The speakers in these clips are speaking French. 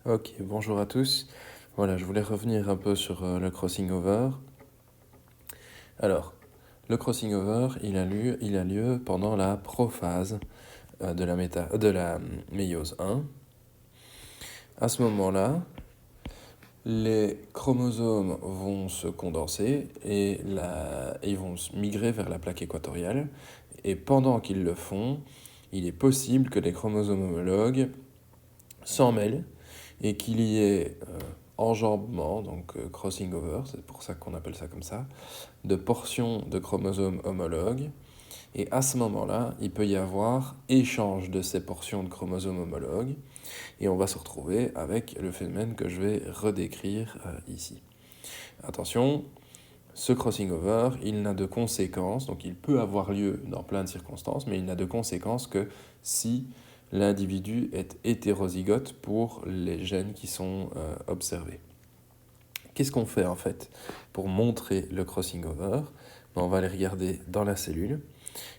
Ok, bonjour à tous. Voilà, je voulais revenir un peu sur le crossing over. Alors, le crossing over, il a lieu pendant la prophase de la méiose 1. À ce moment-là, les chromosomes vont se condenser et ils vont migrer vers la plaque équatoriale. Et pendant qu'ils le font, il est possible que les chromosomes homologues s'en mêlent et qu'il y ait enjambement, donc crossing over, c'est pour ça qu'on appelle ça comme ça, de portions de chromosomes homologues. Et à ce moment-là, il peut y avoir échange de ces portions de chromosomes homologues. Et on va se retrouver avec le phénomène que je vais redécrire ici. Attention, ce crossing over, il n'a de conséquences, donc il peut avoir lieu dans plein de circonstances, mais il n'a de conséquences que si l'individu est hétérozygote pour les gènes qui sont observés. Qu'est-ce qu'on fait en fait pour montrer le crossing over? On va les regarder dans la cellule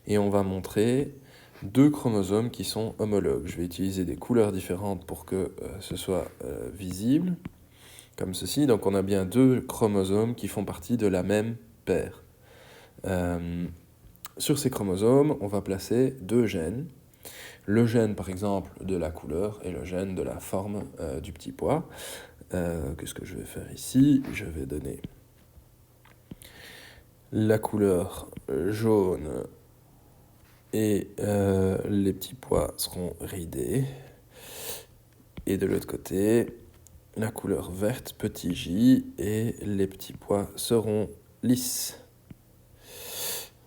et on va montrer deux chromosomes qui sont homologues. Je vais utiliser des couleurs différentes pour que ce soit visible, comme ceci. Donc on a bien deux chromosomes qui font partie de la même paire. Sur ces chromosomes, on va placer deux gènes. Le gène, par exemple, de la couleur et le gène de la forme du petit pois. Qu'est-ce que je vais faire ici? Je vais donner la couleur jaune et les petits pois seront ridés. Et de l'autre côté, la couleur verte, petit j, et les petits pois seront lisses.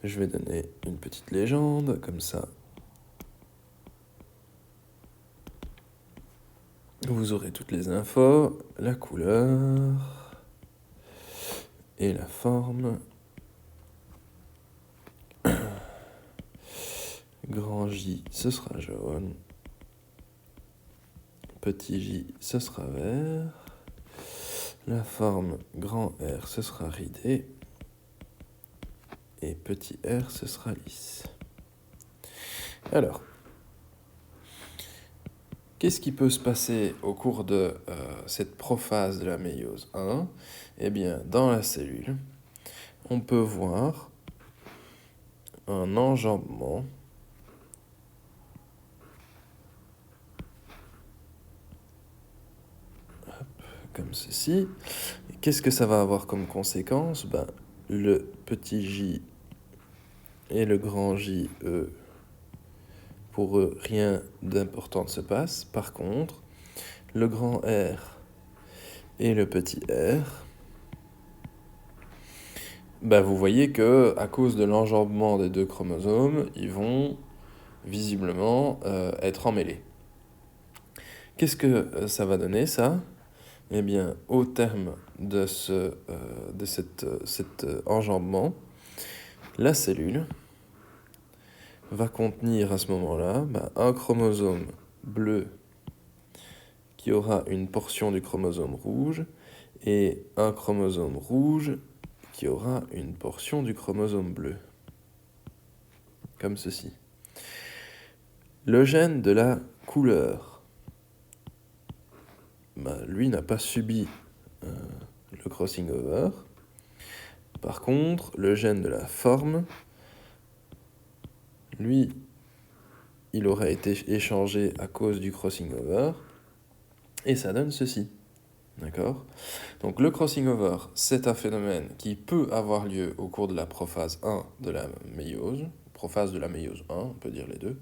Je vais donner une petite légende, comme ça. Vous aurez toutes les infos, la couleur et la forme. Grand J, ce sera jaune. Petit j, ce sera vert. La forme grand R, ce sera ridé. Et petit r, ce sera lisse. Alors, qu'est-ce qui peut se passer au cours de cette prophase de la méiose 1? Eh bien, dans la cellule, on peut voir un enjambement comme ceci. Et qu'est-ce que ça va avoir comme conséquence? Le petit j et le grand j, eux, pour eux, rien d'important ne se passe. Par contre, le grand R et le petit r, vous voyez que à cause de l'enjambement des deux chromosomes, ils vont visiblement être emmêlés. Qu'est-ce que ça va donner, ça? Eh bien, au terme de cet enjambement, la cellule va contenir à ce moment-là un chromosome bleu qui aura une portion du chromosome rouge et un chromosome rouge qui aura une portion du chromosome bleu. Comme ceci. Le gène de la couleur, lui n'a pas subi le crossing over. Par contre, le gène de la forme, lui, il aura été échangé à cause du crossing over, et ça donne ceci. D'accord? Donc le crossing over, c'est un phénomène qui peut avoir lieu au cours de la prophase 1 de la méiose, prophase de la méiose 1, on peut dire les deux,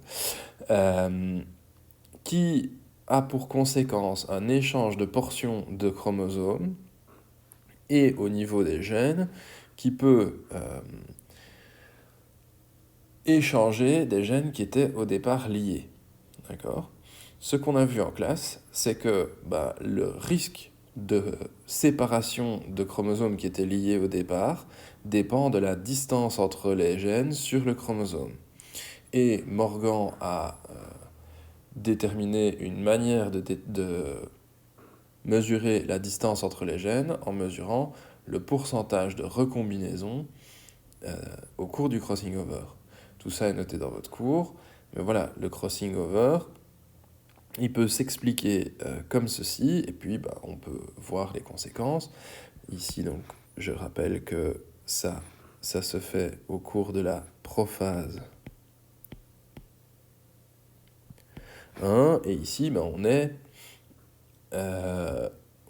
qui a pour conséquence un échange de portions de chromosomes, et au niveau des gènes, qui peut échanger des gènes qui étaient au départ liés. D'accord? Ce qu'on a vu en classe, c'est que le risque de séparation de chromosomes qui étaient liés au départ dépend de la distance entre les gènes sur le chromosome. Et Morgan a déterminé une manière de mesurer la distance entre les gènes en mesurant le pourcentage de recombinaison au cours du crossing over. Tout ça est noté dans votre cours, mais voilà, le crossing over, il peut s'expliquer comme ceci, et puis on peut voir les conséquences. Ici, donc, je rappelle que ça se fait au cours de la prophase 1, et ici, on est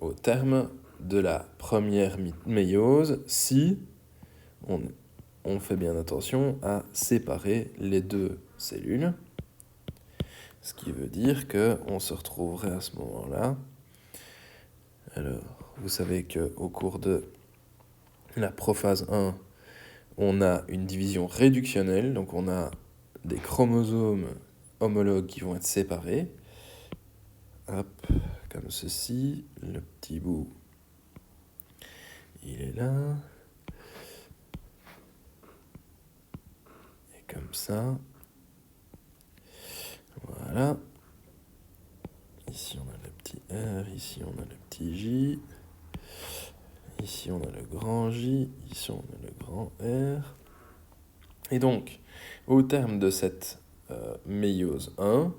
au terme de la première méiose si on fait bien attention à séparer les deux cellules. Ce qui veut dire qu'on se retrouverait à ce moment-là. Alors, vous savez qu'au cours de la prophase 1, on a une division réductionnelle, donc on a des chromosomes homologues qui vont être séparés. Hop, comme ceci, le petit bout, il est là. Et comme ça. Voilà. Ici on a le petit R, ici on a le petit J. Ici on a le grand J, ici on a le grand R. Et donc, au terme de cette méiose 1,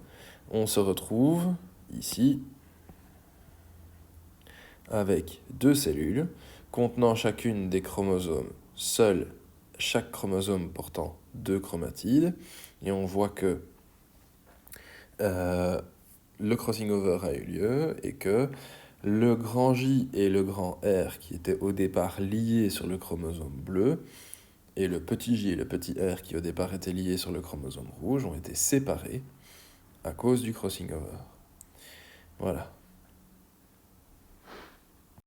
on se retrouve ici avec deux cellules contenant chacune des chromosomes, seul chaque chromosome portant deux chromatides. Et on voit que le crossing over a eu lieu et que le grand J et le grand R, qui étaient au départ liés sur le chromosome bleu, et le petit J et le petit R, qui au départ étaient liés sur le chromosome rouge, ont été séparés à cause du crossing over. Voilà.